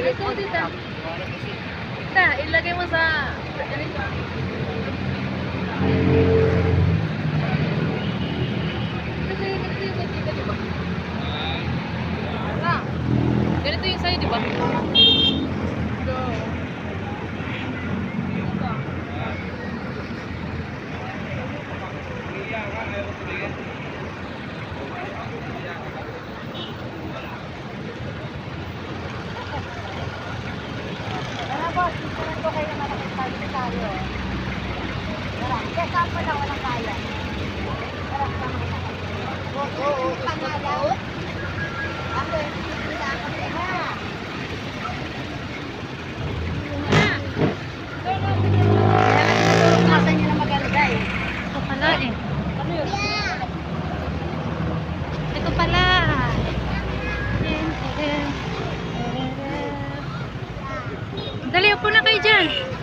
Ito, tita. Tita, ilagay mo sa... Ganito. Ganito yung sa'yo, di ba? Go. Boss, isunan ko kayo ng malaking tayo. Kaya pa lang walang kaya. Sarap lang nila. Oo, pangalan. Ako, hindi na ako na. Nasa niyo na maganda eh. Ito pala eh. Ano yun? Ito pala. Dali, upo na kayo dyan.